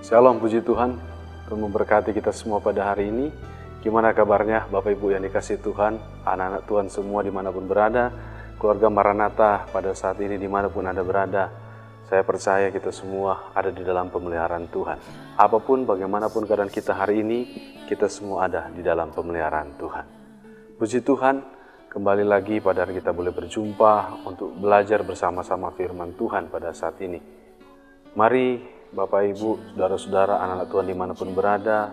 Shalom, puji Tuhan. Tuhan memberkati kita semua pada hari ini. Gimana kabarnya Bapak Ibu yang dikasihi Tuhan, anak-anak Tuhan semua dimanapun berada, keluarga Maranatha pada saat ini dimanapun Anda berada. Saya percaya kita semua ada di dalam pemeliharaan Tuhan. Apapun, bagaimanapun keadaan kita hari ini, kita semua ada di dalam pemeliharaan Tuhan. Puji Tuhan, kembali lagi pada hari kita boleh berjumpa untuk belajar bersama-sama firman Tuhan pada saat ini. Mari Bapak, Ibu, Saudara-saudara, anak-anak Tuhan dimanapun berada,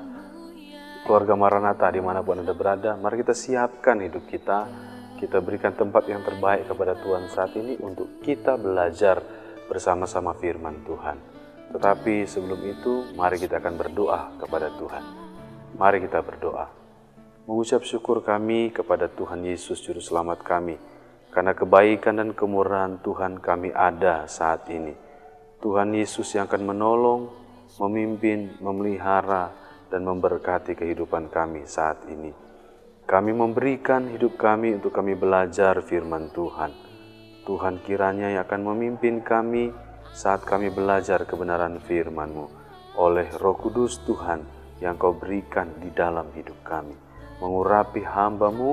keluarga Maranatha dimanapun Anda berada, mari kita siapkan hidup kita, kita berikan tempat yang terbaik kepada Tuhan saat ini untuk kita belajar bersama-sama firman Tuhan. Tetapi sebelum itu, mari kita akan berdoa kepada Tuhan. Mari kita berdoa. Mengucap syukur kami kepada Tuhan Yesus Juru Selamat kami, karena kebaikan dan kemurahan Tuhan kami ada saat ini. Tuhan Yesus yang akan menolong, memimpin, memelihara, dan memberkati kehidupan kami saat ini. Kami memberikan hidup kami untuk kami belajar firman Tuhan. Tuhan kiranya yang akan memimpin kami saat kami belajar kebenaran firman-Mu oleh Roh Kudus Tuhan yang Kau berikan di dalam hidup kami. Mengurapi hamba-Mu,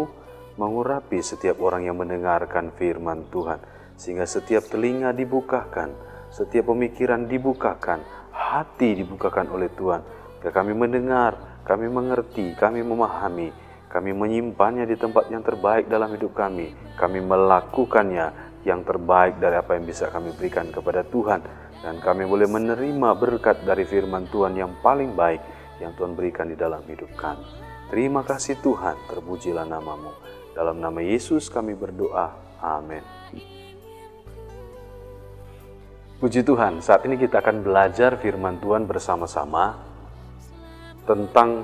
mengurapi setiap orang yang mendengarkan firman Tuhan, sehingga setiap telinga dibukakan, setiap pemikiran dibukakan, hati dibukakan oleh Tuhan. Kami mendengar, kami mengerti, kami memahami, kami menyimpannya di tempat yang terbaik dalam hidup kami. Kami melakukannya yang terbaik dari apa yang bisa kami berikan kepada Tuhan. Dan kami boleh menerima berkat dari firman Tuhan yang paling baik yang Tuhan berikan di dalam hidup kami. Terima kasih Tuhan, terpujilah nama-Mu. Dalam nama Yesus kami berdoa, amin. Puji Tuhan, saat ini kita akan belajar firman Tuhan bersama-sama tentang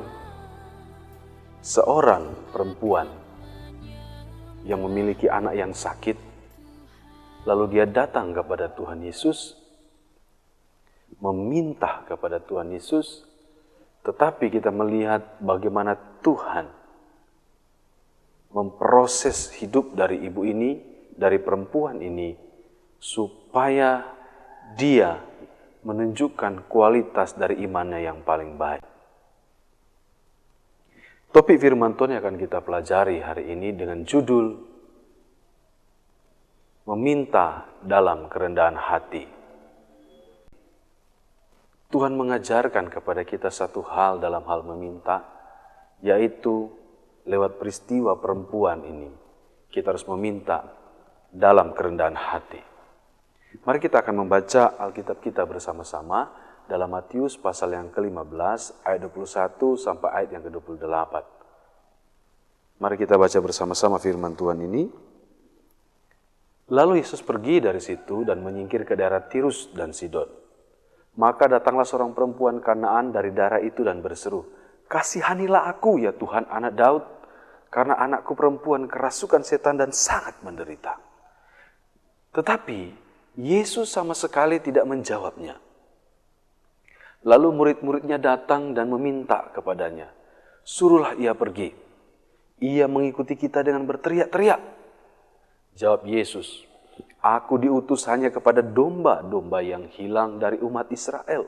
seorang perempuan yang memiliki anak yang sakit, lalu dia datang kepada Tuhan Yesus, meminta kepada Tuhan Yesus, tetapi kita melihat bagaimana Tuhan memproses hidup dari ibu ini, dari perempuan ini, supaya dia menunjukkan kualitas dari imannya yang paling baik. Topik firman Tuhan yang akan kita pelajari hari ini dengan judul Meminta dalam Kerendahan Hati. Tuhan mengajarkan kepada kita satu hal dalam hal meminta, yaitu lewat peristiwa perempuan ini, kita harus meminta dalam kerendahan hati. Mari kita akan membaca Alkitab kita bersama-sama dalam Matius pasal yang ke-15 ayat 21 sampai ayat yang ke-28. Mari kita baca bersama-sama firman Tuhan ini. Lalu Yesus pergi dari situ dan menyingkir ke daerah Tirus dan Sidon. Maka datanglah seorang perempuan Kanaan dari daerah itu dan berseru, "Kasihanilah aku ya Tuhan, anak Daud, karena anakku perempuan kerasukan setan dan sangat menderita." Tetapi Yesus sama sekali tidak menjawabnya. Lalu murid-muridnya datang dan meminta kepadanya, "Suruhlah ia pergi. Ia mengikuti kita dengan berteriak-teriak." Jawab Yesus, "Aku diutus hanya kepada domba-domba yang hilang dari umat Israel."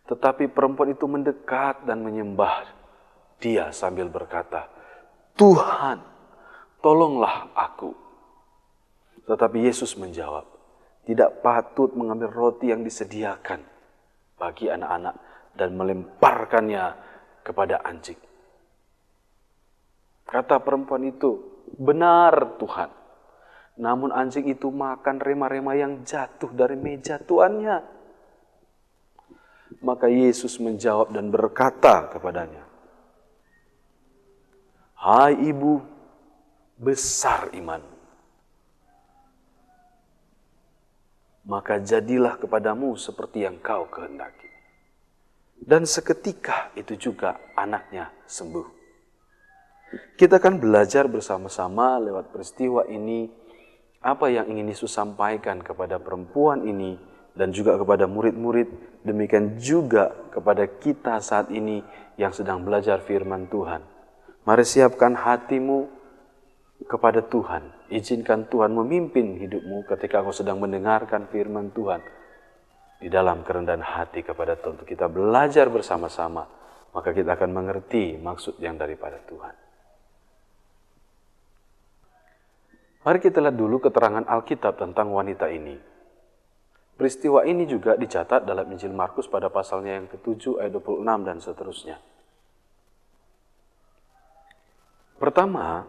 Tetapi perempuan itu mendekat dan menyembah dia sambil berkata, "Tuhan, tolonglah aku." Tetapi Yesus menjawab, "Tidak patut mengambil roti yang disediakan bagi anak-anak dan melemparkannya kepada anjing." Kata perempuan itu, "Benar Tuhan, namun anjing itu makan rema-rema yang jatuh dari meja tuannya." Maka Yesus menjawab dan berkata kepadanya, "Hai ibu, besar iman. Maka jadilah kepadamu seperti yang kau kehendaki." Dan seketika itu juga anaknya sembuh. Kita akan belajar bersama-sama lewat peristiwa ini apa yang ingin Yesus sampaikan kepada perempuan ini dan juga kepada murid-murid, demikian juga kepada kita saat ini yang sedang belajar firman Tuhan. Mari siapkan hatimu kepada Tuhan. Izinkan Tuhan memimpin hidupmu ketika kau sedang mendengarkan firman Tuhan. di dalam kerendahan hati kepada Tuhan, untuk kita belajar bersama-sama, maka kita akan mengerti maksud yang daripada Tuhan. Mari kita lihat dulu keterangan Alkitab tentang wanita ini. Peristiwa ini juga dicatat dalam Injil Markus pada pasalnya yang ke-7 ayat 26 dan seterusnya. Pertama,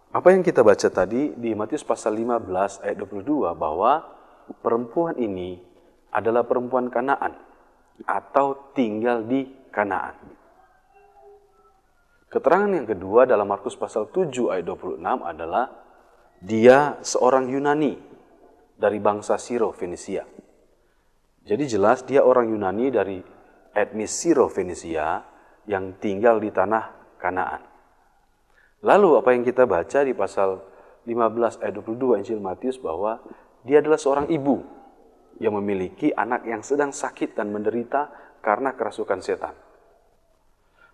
apa yang kita baca tadi di Matius pasal 15 ayat 22 bahwa perempuan ini adalah perempuan Kanaan atau tinggal di Kanaan. Keterangan yang kedua dalam Markus pasal 7 ayat 26 adalah dia seorang Yunani dari bangsa Siro-Fenisia. Jadi jelas dia orang Yunani dari etnis Siro-Fenisia yang tinggal di tanah Kanaan. Lalu apa yang kita baca di pasal 15 ayat 22 Injil Matius bahwa dia adalah seorang ibu yang memiliki anak yang sedang sakit dan menderita karena kerasukan setan.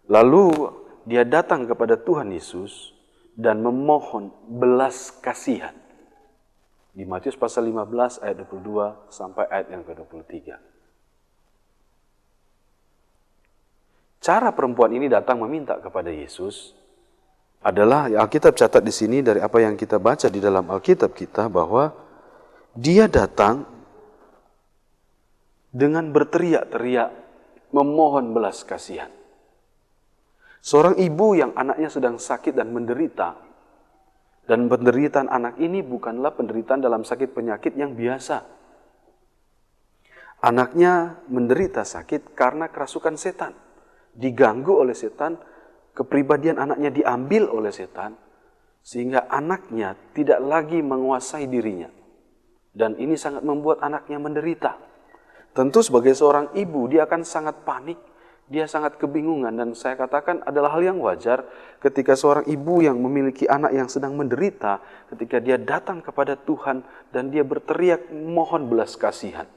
Lalu dia datang kepada Tuhan Yesus dan memohon belas kasihan. Di Matius pasal 15 ayat 22 sampai ayat yang ke-23. Cara perempuan ini datang meminta kepada Yesus adalah, Alkitab catat di sini dari apa yang kita baca di dalam Alkitab kita, bahwa dia datang dengan berteriak-teriak memohon belas kasihan. Seorang ibu yang anaknya sedang sakit dan menderita, dan penderitaan anak ini bukanlah penderitaan dalam sakit penyakit yang biasa. Anaknya menderita sakit karena kerasukan setan, diganggu oleh setan, kepribadian anaknya diambil oleh setan, sehingga anaknya tidak lagi menguasai dirinya. Dan ini sangat membuat anaknya menderita. Tentu sebagai seorang ibu, dia akan sangat panik, dia sangat kebingungan, dan saya katakan adalah hal yang wajar ketika seorang ibu yang memiliki anak yang sedang menderita, ketika dia datang kepada Tuhan dan dia berteriak mohon belas kasihan.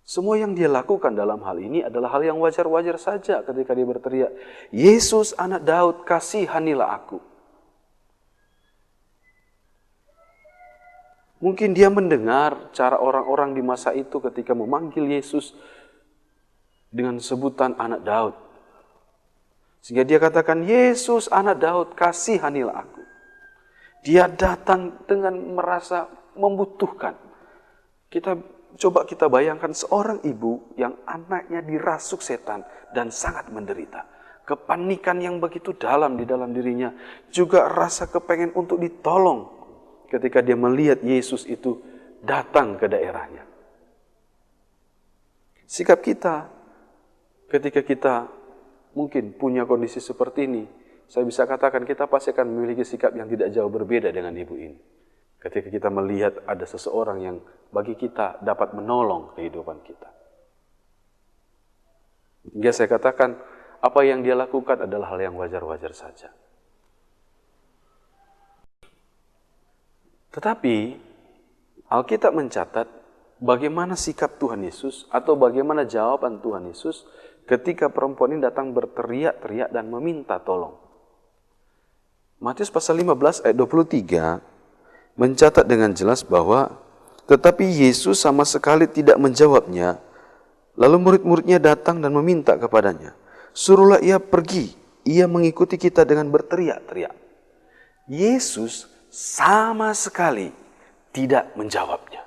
Semua yang dia lakukan dalam hal ini adalah hal yang wajar-wajar saja ketika dia berteriak, Yesus anak Daud, kasihanilah aku. Mungkin dia mendengar cara orang-orang di masa itu ketika memanggil Yesus dengan sebutan anak Daud. Sehingga dia katakan, Yesus anak Daud, kasihanilah aku. Dia datang dengan merasa membutuhkan. Coba kita bayangkan seorang ibu yang anaknya dirasuk setan dan sangat menderita. Kepanikan yang begitu dalam di dalam dirinya. Juga rasa kepengen untuk ditolong ketika dia melihat Yesus itu datang ke daerahnya. Sikap kita ketika kita mungkin punya kondisi seperti ini, saya bisa katakan kita pasti akan memiliki sikap yang tidak jauh berbeda dengan ibu ini. Ketika kita melihat ada seseorang yang bagi kita dapat menolong kehidupan kita. Hingga saya katakan, apa yang dia lakukan adalah hal yang wajar-wajar saja. Tetapi, Alkitab mencatat bagaimana sikap Tuhan Yesus atau bagaimana jawaban Tuhan Yesus ketika perempuan ini datang berteriak-teriak dan meminta tolong. Matius pasal 15 ayat 23 mencatat dengan jelas bahwa tetapi Yesus sama sekali tidak menjawabnya. Lalu murid-muridnya datang dan meminta kepadanya, suruhlah ia pergi, ia mengikuti kita dengan berteriak-teriak. Yesus sama sekali tidak menjawabnya.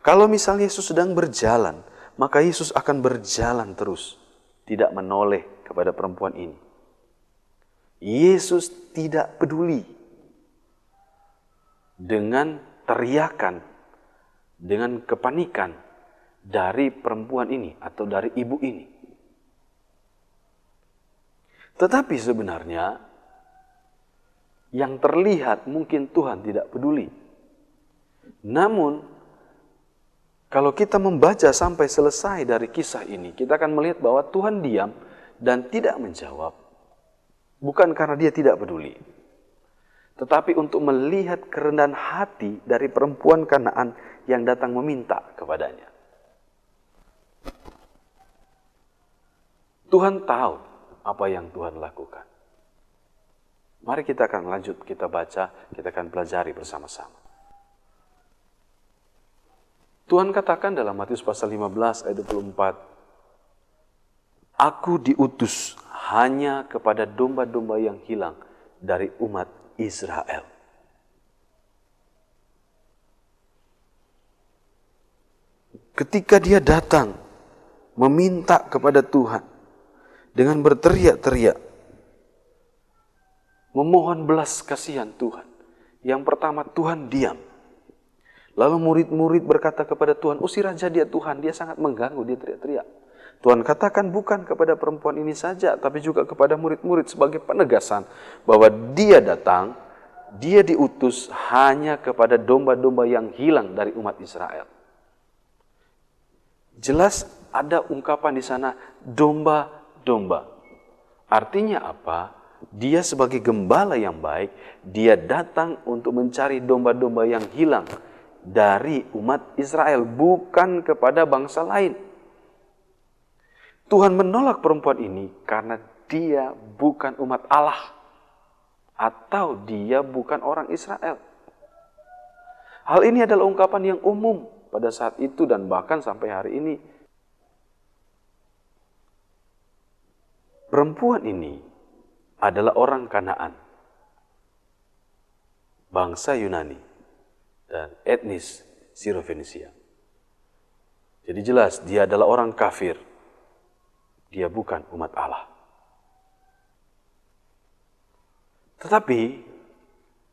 Kalau misalnya Yesus sedang berjalan, maka Yesus akan berjalan terus, tidak menoleh kepada perempuan ini. Yesus tidak peduli dengan teriakan, dengan kepanikan dari perempuan ini atau dari ibu ini. Tetapi sebenarnya yang terlihat mungkin Tuhan tidak peduli. Namun, kalau kita membaca sampai selesai dari kisah ini, kita akan melihat bahwa Tuhan diam dan tidak menjawab. Bukan karena dia tidak peduli, tetapi untuk melihat kerendahan hati dari perempuan Kanaan yang datang meminta kepadanya. Tuhan tahu apa yang Tuhan lakukan. Mari kita akan lanjut, kita baca, kita akan pelajari bersama-sama. Tuhan katakan dalam Matius pasal 15 ayat 24, Aku diutus hanya kepada domba-domba yang hilang dari umat Israel. Ketika dia datang meminta kepada Tuhan dengan berteriak-teriak, memohon belas kasihan Tuhan. Yang pertama, Tuhan diam. Lalu murid-murid berkata kepada Tuhan, usir aja dia Tuhan, dia sangat mengganggu, dia teriak-teriak. Tuhan katakan bukan kepada perempuan ini saja, tapi juga kepada murid-murid sebagai penegasan bahwa dia datang, dia diutus hanya kepada domba-domba yang hilang dari umat Israel. Jelas ada ungkapan di sana, domba-domba. Artinya apa? Dia sebagai gembala yang baik, dia datang untuk mencari domba-domba yang hilang dari umat Israel, bukan kepada bangsa lain. Tuhan menolak perempuan ini karena dia bukan umat Allah, atau dia bukan orang Israel. Hal ini adalah ungkapan yang umum pada saat itu dan bahkan sampai hari ini. Perempuan ini adalah orang Kanaan, bangsa Yunani, dan etnis Siro-Fenisia. Jadi jelas dia adalah orang kafir. Dia bukan umat Allah. Tetapi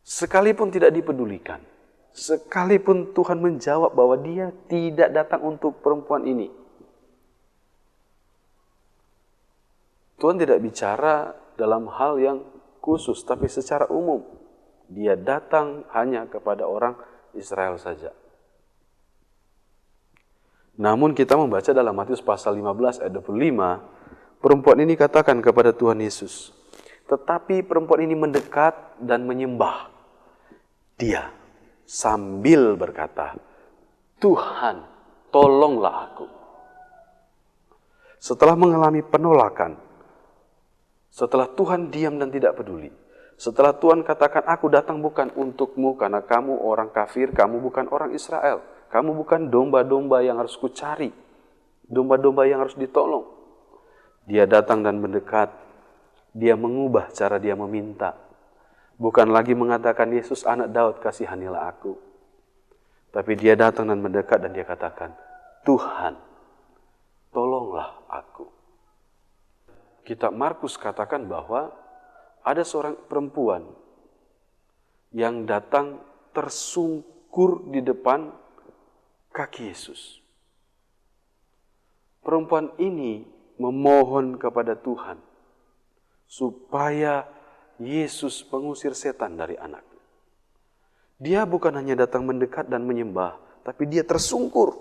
sekalipun tidak dipedulikan, sekalipun Tuhan menjawab bahwa dia tidak datang untuk perempuan ini, Tuhan tidak bicara dalam hal yang khusus, tapi secara umum. Dia datang hanya kepada orang Israel saja. Namun kita membaca dalam Matius pasal 15 ayat 25, perempuan ini katakan kepada Tuhan Yesus, tetapi perempuan ini mendekat dan menyembah dia sambil berkata, Tuhan, tolonglah aku. Setelah mengalami penolakan, setelah Tuhan diam dan tidak peduli, setelah Tuhan katakan, aku datang bukan untukmu karena kamu orang kafir, kamu bukan orang Israel, kamu bukan domba-domba yang harus kucari, domba-domba yang harus ditolong. Dia datang dan mendekat, dia mengubah cara dia meminta. Bukan lagi mengatakan, Yesus anak Daud kasihanilah aku. Tapi dia datang dan mendekat dan dia katakan, Tuhan, tolonglah aku. Kitab Markus katakan bahwa ada seorang perempuan yang datang tersungkur di depan kaki Yesus. Perempuan ini memohon kepada Tuhan supaya Yesus mengusir setan dari anaknya. Dia bukan hanya datang mendekat dan menyembah, tapi dia tersungkur.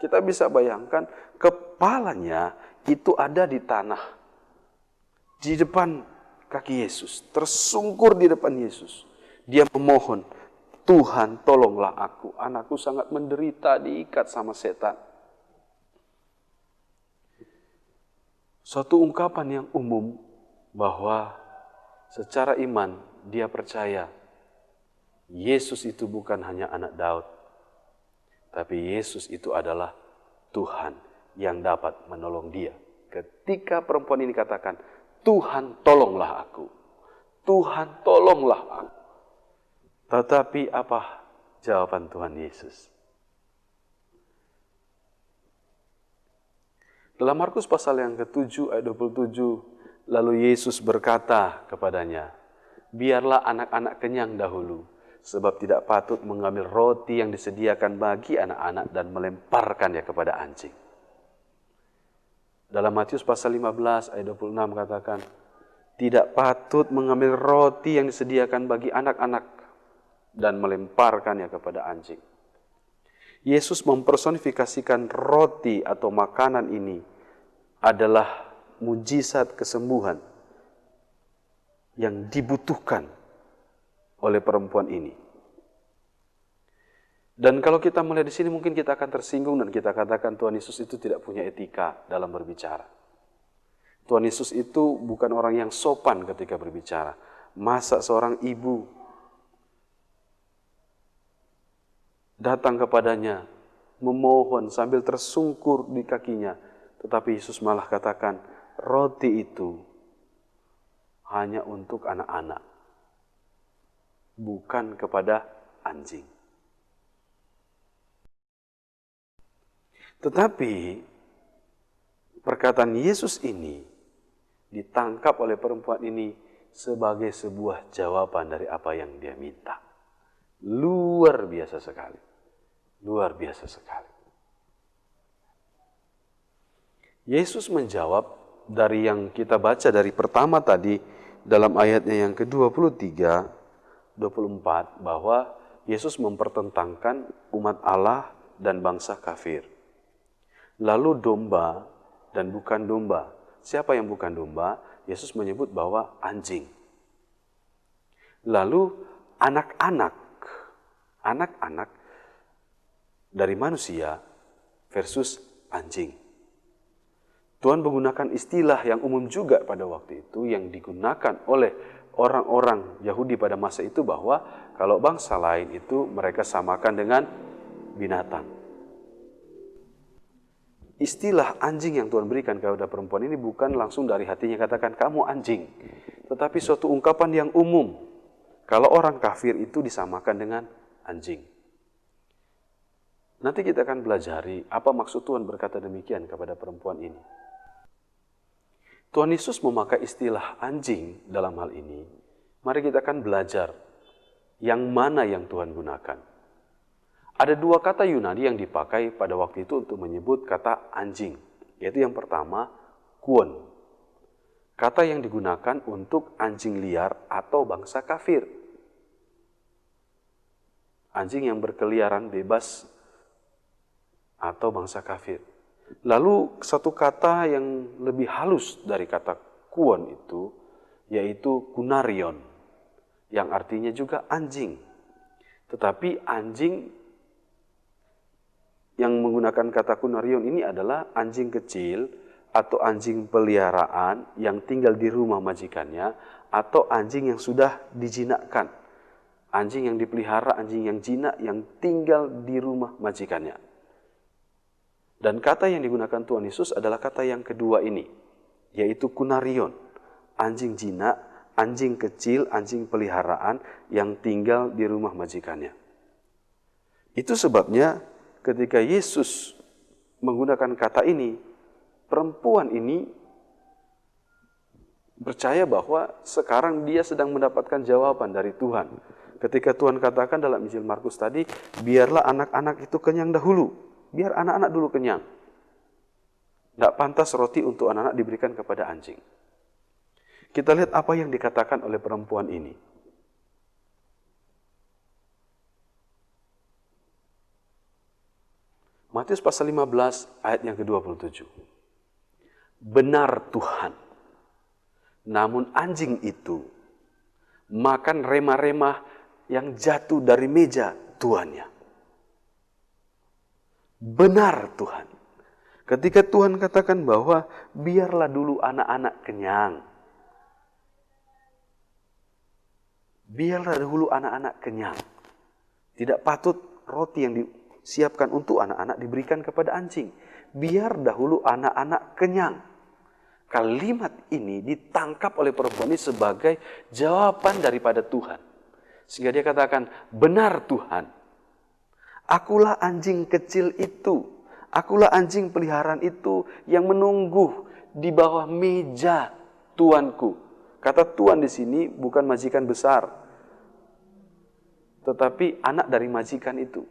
Kita bisa bayangkan kepalanya itu ada di tanah, di depan kaki Yesus, tersungkur di depan Yesus. Dia memohon, Tuhan tolonglah aku, anakku sangat menderita diikat sama setan. Suatu ungkapan yang umum bahwa secara iman dia percaya Yesus itu bukan hanya anak Daud, tapi Yesus itu adalah Tuhan yang dapat menolong dia. Ketika perempuan ini katakan, Tuhan tolonglah aku, Tuhan tolonglah aku. Tetapi apa jawaban Tuhan Yesus? Dalam Markus pasal yang ke-7 ayat 27, lalu Yesus berkata kepadanya, biarlah anak-anak kenyang dahulu, sebab tidak patut mengambil roti yang disediakan bagi anak-anak dan melemparkannya kepada anjing. Dalam Matius pasal 15 ayat 26 katakan, tidak patut mengambil roti yang disediakan bagi anak-anak dan melemparkannya kepada anjing. Yesus mempersonifikasikan roti atau makanan ini adalah mujizat kesembuhan yang dibutuhkan oleh perempuan ini. Dan kalau kita melihat di sini mungkin kita akan tersinggung dan kita katakan Tuhan Yesus itu tidak punya etika dalam berbicara. Tuhan Yesus itu bukan orang yang sopan ketika berbicara. Masa seorang ibu datang kepadanya memohon sambil tersungkur di kakinya. Tetapi Yesus malah katakan, roti itu hanya untuk anak-anak, bukan kepada anjing. Tetapi perkataan Yesus ini ditangkap oleh perempuan ini sebagai sebuah jawaban dari apa yang dia minta. Luar biasa sekali. Luar biasa sekali. Yesus menjawab dari yang kita baca dari pertama tadi dalam ayatnya yang ke-23, 24 bahwa Yesus mempertentangkan umat Allah dan bangsa kafir. Lalu domba dan bukan domba. Siapa yang bukan domba? Yesus menyebut bahwa anjing. Lalu anak-anak dari manusia versus anjing. Tuhan menggunakan istilah yang umum juga pada waktu itu yang digunakan oleh orang-orang Yahudi pada masa itu bahwa kalau bangsa lain itu mereka samakan dengan binatang. Istilah anjing yang Tuhan berikan kepada perempuan ini bukan langsung dari hatinya katakan kamu anjing, tetapi suatu ungkapan yang umum. Kalau orang kafir itu disamakan dengan anjing. Nanti kita akan pelajari apa maksud Tuhan berkata demikian kepada perempuan ini. Tuhan Yesus memakai istilah anjing dalam hal ini. Mari kita akan belajar yang mana yang Tuhan gunakan. Ada dua kata Yunani yang dipakai pada waktu itu untuk menyebut kata anjing. Yaitu yang pertama, kuon. Kata yang digunakan untuk anjing liar atau bangsa kafir. Anjing yang berkeliaran bebas atau bangsa kafir. Lalu satu kata yang lebih halus dari kata kuon itu, yaitu kunarion, yang artinya juga anjing. Tetapi anjing yang menggunakan kata kunarion ini adalah anjing kecil atau anjing peliharaan yang tinggal di rumah majikannya atau anjing yang sudah dijinakkan. Anjing yang dipelihara, anjing yang jinak yang tinggal di rumah majikannya. Dan kata yang digunakan Tuhan Yesus adalah kata yang kedua ini, yaitu kunarion, anjing jinak, anjing kecil, anjing peliharaan yang tinggal di rumah majikannya. Itu sebabnya ketika Yesus menggunakan kata ini, perempuan ini percaya bahwa sekarang dia sedang mendapatkan jawaban dari Tuhan. Ketika Tuhan katakan dalam Injil Markus tadi, biarlah anak-anak itu kenyang dahulu. Biar anak-anak dulu kenyang. Tidak pantas roti untuk anak-anak diberikan kepada anjing. Kita lihat apa yang dikatakan oleh perempuan ini. Matius pasal 15 ayat yang ke-27. Benar Tuhan, namun anjing itu makan remah-remah yang jatuh dari meja tuannya. Benar Tuhan. Ketika Tuhan katakan bahwa biarlah dulu anak-anak kenyang. Biarlah dulu anak-anak kenyang. Tidak patut roti yang disiapkan untuk anak-anak diberikan kepada anjing. Biar dahulu anak-anak kenyang. Kalimat ini ditangkap oleh perempuan ini sebagai jawaban daripada Tuhan. Sehingga dia katakan, benar Tuhan. Akulah anjing kecil itu. Akulah anjing peliharaan itu yang menunggu di bawah meja tuanku. Kata tuan di sini bukan majikan besar, tetapi anak dari majikan itu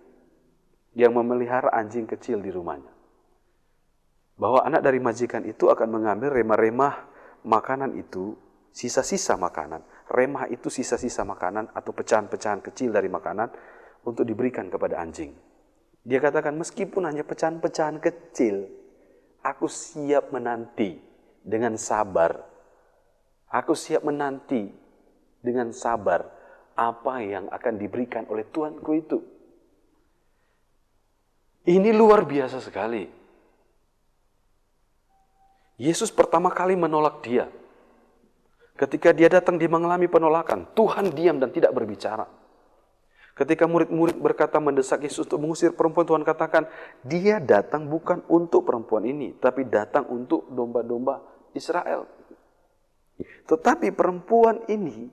yang memelihara anjing kecil di rumahnya. Bahwa anak dari majikan itu akan mengambil remah-remah makanan itu, sisa-sisa makanan. Remah itu sisa-sisa makanan atau pecahan-pecahan kecil dari makanan untuk diberikan kepada anjing. Dia katakan, meskipun hanya pecahan-pecahan kecil, aku siap menanti dengan sabar. Aku siap menanti dengan sabar apa yang akan diberikan oleh Tuanku itu. Ini luar biasa sekali. Yesus pertama kali menolak dia. Ketika dia datang, dia mengalami penolakan. Tuhan diam dan tidak berbicara. Ketika murid-murid berkata mendesak Yesus untuk mengusir perempuan, Tuhan katakan, dia datang bukan untuk perempuan ini, tapi datang untuk domba-domba Israel. Tetapi perempuan ini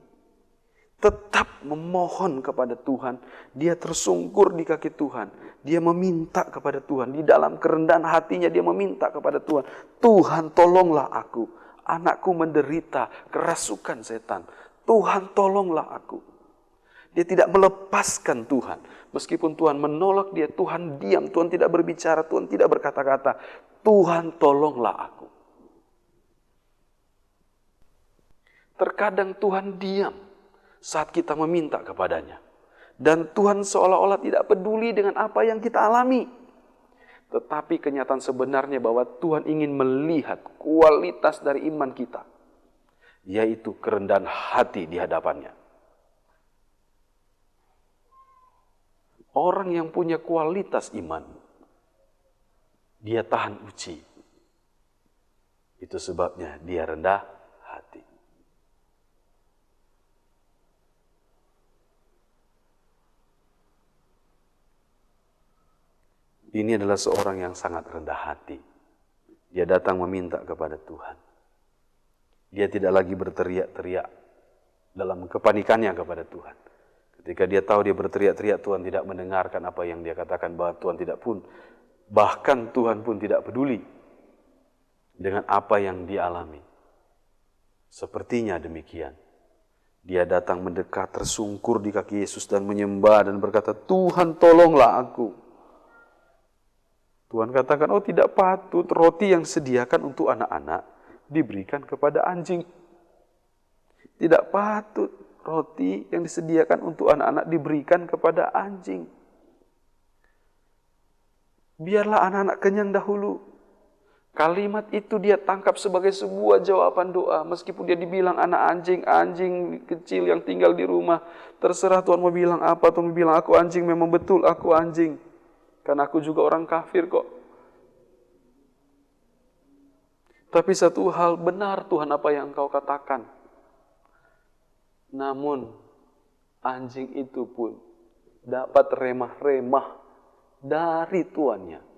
tetap memohon kepada Tuhan. Dia tersungkur di kaki Tuhan. Dia meminta kepada Tuhan. Di dalam kerendahan hatinya dia meminta kepada Tuhan. Tuhan, tolonglah aku. Anakku menderita kerasukan setan. Tuhan, tolonglah aku. Dia tidak melepaskan Tuhan. Meskipun Tuhan menolak dia, Tuhan diam. Tuhan tidak berbicara, Tuhan tidak berkata-kata. Tuhan, tolonglah aku. Terkadang Tuhan diam saat kita meminta kepadanya. Dan Tuhan seolah-olah tidak peduli dengan apa yang kita alami. Tetapi kenyataan sebenarnya bahwa Tuhan ingin melihat kualitas dari iman kita. Yaitu kerendahan hati di hadapannya. Orang yang punya kualitas iman, dia tahan uji. Itu sebabnya dia rendah hati. Ini adalah seorang yang sangat rendah hati. Dia datang meminta kepada Tuhan. Dia tidak lagi berteriak-teriak dalam kepanikannya kepada Tuhan. Ketika dia tahu dia berteriak-teriak, Tuhan tidak mendengarkan apa yang dia katakan, bahwa Tuhan tidak pun, bahkan Tuhan pun tidak peduli dengan apa yang dia alami. Sepertinya demikian. Dia datang mendekat, tersungkur di kaki Yesus dan menyembah dan berkata, Tuhan, tolonglah aku. Tuhan katakan, oh tidak patut roti yang sediakan untuk anak-anak diberikan kepada anjing. Tidak patut roti yang disediakan untuk anak-anak diberikan kepada anjing. Biarlah anak-anak kenyang dahulu. Kalimat itu dia tangkap sebagai sebuah jawaban doa. Meskipun dia dibilang anak anjing kecil yang tinggal di rumah. Terserah Tuhan mau bilang apa. Tuhan mau bilang aku anjing, memang betul aku anjing. Karena aku juga orang kafir kok. Tapi satu hal, benar Tuhan apa yang Engkau katakan. Namun anjing itu pun dapat remah-remah dari tuannya.